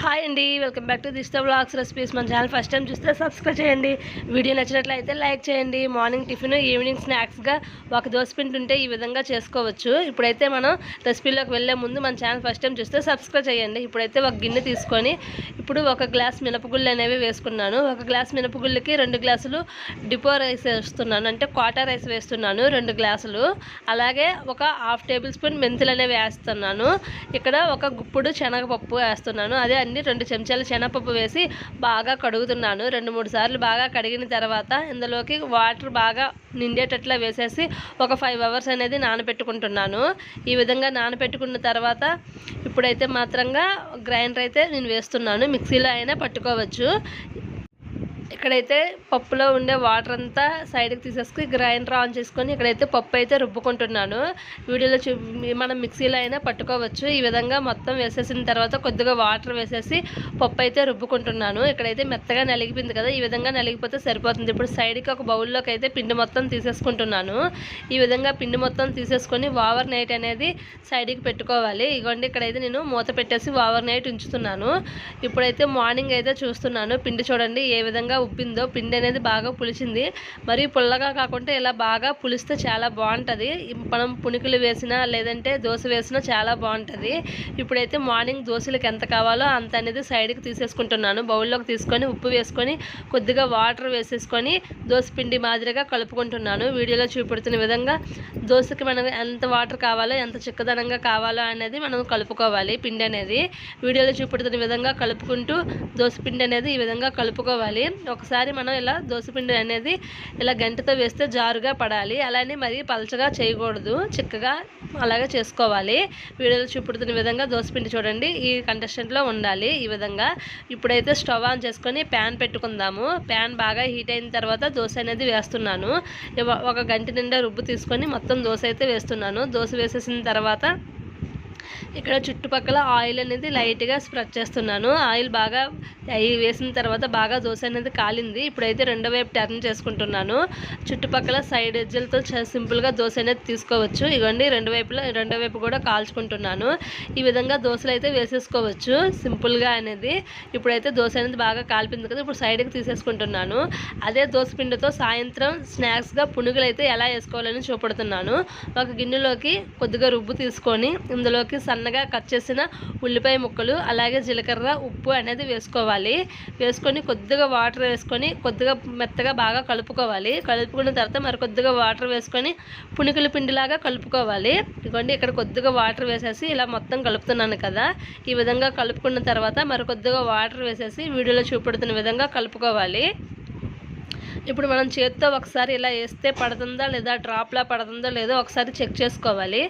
Hi అండి, welcome back to దిష్ట blogs recipes. మన ఛానల్ ఫస్ట్ టైం చూస్తే సబ్స్క్రైబ్ చేయండి. వీడియో నచ్చినట్లయితే లైక్ చేయండి. మార్నింగ్ టిఫిన్, ఈవినింగ్ స్నాక్స్గా ఒక దోశ పిండి ఉంటే ఈ విధంగా చేసుకోవచ్చు. ఇప్పుడైతే మనం రెసిపీలోకి వెళ్ళే ముందు మన ఛానల్ ఫస్ట్ టైం చూస్తే సబ్స్క్రైబ్ చేయండి. ఇప్పుడైతే ఒక గిన్నె తీసుకొని ఇప్పుడు ఒక గ్లాస్ మినపగుళ్ళు అనేవి వేసుకున్నాను. ఒక గ్లాస్ మినపగుళ్ళకి 2 గ్లాసులు డిపో రైస్ వేస్తున్నాను, అంటే క్వార్టర్ రైస్ వేస్తున్నాను 2 గ్లాసులు. అలాగే ఒక హాఫ్ టేబుల్ స్పూన్ మెంతులు అనేవి వేస్తున్నాను. ఇక్కడ ఒక గుప్పుడు శనగపప్పు వేస్తున్నాను. అదే అన్ని 2 చెంచాలు శనగపప్పు వేసి బాగా కడుగుతున్నాను. 2-3 సార్లు బాగా కడిగిన తర్వాత ఇందులోకి వాటర్ బాగా నిండేటట్లా వేసేసి ఒక 5 అవర్స్ అనేది నానబెట్టుకుంటున్నాను. ఈ విధంగా నానబెట్టుకున్న తర్వాత ఇప్పుడైతే మాత్రంగా గ్రైండర్ అయితే నేను వేస్తున్నాను. మిక్సీలో అయినా పట్టుకోవచ్చు. ఇక్కడైతే పప్పులో ఉండే వాటర్ అంతా సైడ్కి తీసేసుకుని గ్రైండర్ ఆన్ చేసుకొని ఇక్కడైతే పప్పు అయితే రుబ్బుకుంటున్నాను. వీడియోలో మనం మిక్సీలో అయినా పట్టుకోవచ్చు. ఈ విధంగా మొత్తం వేసేసిన తర్వాత కొద్దిగా వాటర్ వేసేసి పప్పు అయితే రుబ్బుకుంటున్నాను. ఇక్కడైతే మెత్తగా నలిగిపోయింది కదా, ఈ విధంగా నలిగిపోతే సరిపోతుంది. ఇప్పుడు సైడ్కి ఒక బౌల్లోకి అయితే పిండి మొత్తం తీసేసుకుంటున్నాను. ఈ విధంగా పిండి మొత్తం తీసేసుకొని ఓవర్ నైట్ అనేది సైడ్కి పెట్టుకోవాలి. ఇగోండి ఇక్కడైతే నేను మూత పెట్టేసి ఓవర్ నైట్ ఉంచుతున్నాను. ఇప్పుడైతే మార్నింగ్ అయితే చూస్తున్నాను. పిండి చూడండి ఏ విధంగా ఉబ్బిందో. పిండి అనేది బాగా పులిచింది. మరి పుల్లగా కాకుండా ఇలా బాగా పులిస్తే చాలా బాగుంటుంది. మనం పునుకులు వేసినా లేదంటే దోశ వేసినా చాలా బాగుంటుంది. ఇప్పుడైతే మార్నింగ్ దోశలకు ఎంత కావాలో అంత అనేది సైడ్కి తీసేసుకుంటున్నాను. బౌల్లోకి తీసుకొని ఉప్పు వేసుకొని కొద్దిగా వాటర్ వేసేసుకొని దోశ పిండి మాదిరిగా కలుపుకుంటున్నాను. వీడియోలో చూపెడుతున్న విధంగా దోశకి మనం ఎంత వాటర్ కావాలో ఎంత చిక్కదనంగా కావాలో అనేది మనం కలుపుకోవాలి. పిండి అనేది వీడియోలో చూపెడుతున్న విధంగా కలుపుకుంటూ దోశ పిండి అనేది ఈ విధంగా కలుపుకోవాలి. ఒకసారి మనం ఇలా దోసపిండి అనేది ఇలా గంటతో వేస్తే జారుగా పడాలి. అలానే మరి పలచగా చేయకూడదు, చిక్కగా అలాగే చేసుకోవాలి. వీడియోలో చూపుడుతున్న విధంగా దోసపిండి చూడండి ఈ కంటెస్టెంట్లో ఉండాలి. ఈ విధంగా ఇప్పుడైతే స్టవ్ ఆన్ చేసుకొని ప్యాన్ పెట్టుకుందాము. ప్యాన్ బాగా హీట్ అయిన తర్వాత దోశ అనేది వేస్తున్నాను. ఒక గంట నిండా రుబ్బు తీసుకొని మొత్తం దోశ అయితే వేస్తున్నాను. దోశ వేసేసిన తర్వాత ఇక్కడ చుట్టుపక్కల ఆయిల్ అనేది లైట్గా స్ప్రెడ్ చేస్తున్నాను. ఆయిల్ బాగా వేసిన తర్వాత బాగా దోశ అనేది కాలింది. ఇప్పుడైతే రెండో వైపు టర్న్ చేసుకుంటున్నాను. చుట్టుపక్కల సైడ్ ఎడ్జలతో సింపుల్గా దోశ అనేది తీసుకోవచ్చు. ఇవ్వండి రెండో వైపు కూడా కాల్చుకుంటున్నాను. ఈ విధంగా దోశలు అయితే వేసేసుకోవచ్చు సింపుల్గా అనేది. ఇప్పుడైతే దోశ అనేది బాగా కాలిపోయింది కదా, ఇప్పుడు సైడ్కి తీసేసుకుంటున్నాను. అదే దోశ పిండితో సాయంత్రం స్నాక్స్గా పునుగులు అయితే ఎలా వేసుకోవాలని చూపెడుతున్నాను. ఒక గిన్నెలోకి కొద్దిగా రుబ్బు తీసుకొని ఇందులోకి సన్నగా కట్ చేసిన ఉల్లిపాయ ముక్కలు అలాగే జీలకర్ర ఉప్పు అనేది వేసుకోవాలి. వేసుకొని కొద్దిగా వాటర్ వేసుకొని కొద్దిగా మెత్తగా బాగా కలుపుకోవాలి. కలుపుకున్న తర్వాత మరి కొద్దిగా వాటర్ వేసుకొని పునుకుల పిండిలాగా కలుపుకోవాలి. ఇదిగోండి ఇక్కడ కొద్దిగా వాటర్ వేసేసి ఇలా మొత్తం కలుపుతున్నాను కదా, ఈ విధంగా కలుపుకున్న తర్వాత మరి కొద్దిగా వాటర్ వేసేసి వీడియోలో చూపెడుతున్న విధంగా కలుపుకోవాలి. ఇప్పుడు మనం చేతితో ఒకసారి ఇలా వేస్తే పడుతుందా లేదా, డ్రాప్లా పడుతుందో లేదో ఒకసారి చెక్ చేసుకోవాలి.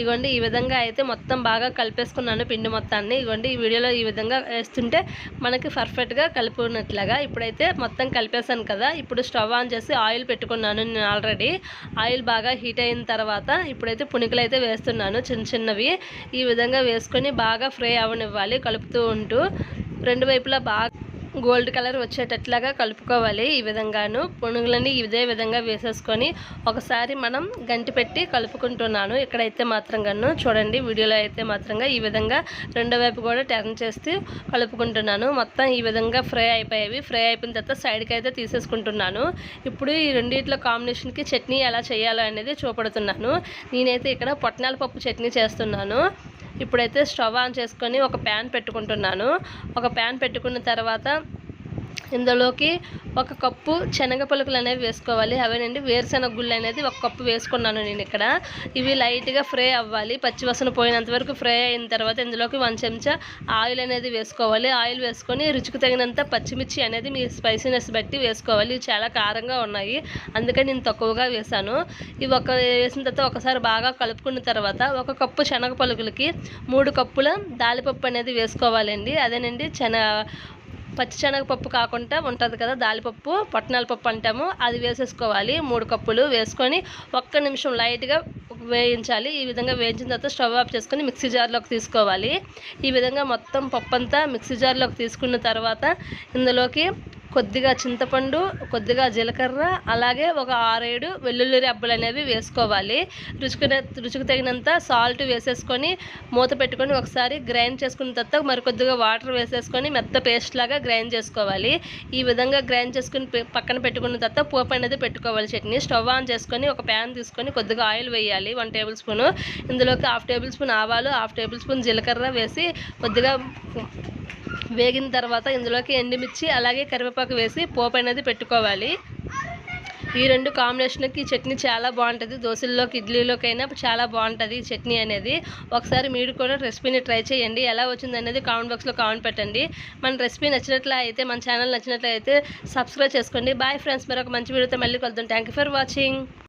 ఇగోండి ఈ విధంగా అయితే మొత్తం బాగా కలిపేసుకున్నాను పిండి మొత్తాన్ని. ఇగోండి ఈ వీడియోలో ఈ విధంగా వేస్తుంటే మనకి పర్ఫెక్ట్గా కలిపినట్లుగా. ఇప్పుడైతే మొత్తం కలిపేసాను కదా, ఇప్పుడు స్టవ్ ఆన్ చేసి ఆయిల్ పెట్టుకున్నాను నేను ఆల్రెడీ. ఆయిల్ బాగా హీట్ అయిన తర్వాత ఇప్పుడైతే పునుకులు అయితే వేస్తున్నాను చిన్నవి. ఈ విధంగా వేసుకొని బాగా ఫ్రై అవనివ్వాలి కలుపుతూ ఉంటూ. రెండు వైపులా బాగా గోల్డ్ కలర్ వచ్చేటట్లాగా కలుపుకోవాలి. ఈ విధంగాను పునుగులని ఇదే విధంగా వేసేసుకొని ఒకసారి మనం గంటి పెట్టి కలుపుకుంటున్నాను. ఇక్కడైతే మాత్రంగాను చూడండి వీడియోలో అయితే మాత్రంగా ఈ విధంగా రెండో వైపు కూడా టర్న్ చేస్తూ కలుపుకుంటున్నాను. మొత్తం ఈ విధంగా ఫ్రై అయిపోయేవి. ఫ్రై అయిపోయిన తర్వాత సైడ్కి అయితే తీసేసుకుంటున్నాను. ఇప్పుడు ఈ రెండిట్లో కాంబినేషన్కి చట్నీ ఎలా చేయాలో అనేది చూపెడుతున్నాను. నేనైతే ఇక్కడ పొట్నాల పప్పు చట్నీ చేస్తున్నాను. ఇప్పుడైతే స్టవ్ ఆన్ చేసుకొని ఒక ప్యాన్ పెట్టుకుంటున్నాను. ఒక ప్యాన్ పెట్టుకున్న తర్వాత ఇందులోకి 1 కప్పు శనగ పలుకులు అనేవి వేసుకోవాలి. అవేనండి వేరుశెనగ గుళ్ళు అనేది 1 కప్పు వేసుకున్నాను నేను ఇక్కడ. ఇవి లైట్గా ఫ్రై అవ్వాలి, పచ్చివాసన పోయినంత వరకు ఫ్రై అయిన తర్వాత ఇందులోకి 1 చెంచా ఆయిల్ అనేది వేసుకోవాలి. ఆయిల్ వేసుకొని రుచికి తగినంత పచ్చిమిర్చి అనేది మీ స్పైసీనెస్ బట్టి వేసుకోవాలి. ఇవి చాలా కారంగా ఉన్నాయి, అందుకని నేను తక్కువగా వేసాను. ఇవి వేసిన తర్వాత ఒకసారి బాగా కలుపుకున్న తర్వాత 1 కప్పు శనగ పలుకులకి 3 కప్పుల దాలిపప్పు అనేది వేసుకోవాలండి. అదేనండి పచ్చిశనగపప్పు కాకుండా ఉంటుంది కదా దాలిపప్పు, పొట్నాల పప్పు అంటాము, అది వేసేసుకోవాలి. 3 కప్పులు వేసుకొని 1 నిమిషం లైట్గా వేయించాలి. ఈ విధంగా వేయించిన తర్వాత స్టవ్ ఆఫ్ చేసుకొని మిక్సీ జార్లోకి తీసుకోవాలి. ఈ విధంగా మొత్తం పప్పు అంతా మిక్సీ జార్లోకి తీసుకున్న తర్వాత ఇందులోకి కొద్దిగా చింతపండు, కొద్దిగా జీలకర్ర, అలాగే ఒక 6-7 వెల్లుల్లి రెబ్బలు అనేవి వేసుకోవాలి. రుచికి తగినంత సాల్ట్ వేసేసుకొని మూత పెట్టుకొని ఒకసారి గ్రైండ్ చేసుకున్న తర్వాత మరికొద్దిగా వాటర్ వేసేసుకొని మెత్త పేస్ట్ లాగా గ్రైండ్ చేసుకోవాలి. ఈ విధంగా గ్రైండ్ చేసుకుని పక్కన పెట్టుకున్న తర్వాత పోపు అనేది పెట్టుకోవాలి. చట్నీ స్టవ్ ఆన్ చేసుకొని ఒక ప్యాన్ తీసుకొని కొద్దిగా ఆయిల్ వేయాలి 1 టేబుల్ స్పూను. ఇందులోకి 1/2 టేబుల్ స్పూన్ ఆవాలు, 1/2 టేబుల్ స్పూన్ జీలకర్ర వేసి కొద్దిగా వేగిన తర్వాత ఇందులోకి ఎండుమిర్చి అలాగే కరివేపాకు వేసి పోపు అనేది పెట్టుకోవాలి. ఈ 2 కాంబినేషన్కి చట్నీ చాలా బాగుంటుంది. దోశల్లోకి, ఇడ్లీలోకైనా చాలా బాగుంటుంది ఈ చట్నీ అనేది. ఒకసారి మీరు కూడా రెసిపీని ట్రై చేయండి. ఎలా వచ్చింది అనేది కామెంట్ బాక్స్లో కామెంట్ పెట్టండి. మన రెసిపీ నచ్చినట్లయితే, మన ఛానల్ నచ్చినట్లయితే సబ్స్క్రైబ్ చేసుకోండి. బాయ్ ఫ్రెండ్స్, మరొక మంచి వీడియోతో మళ్ళీ కలుద్దాం. Thank you for watching.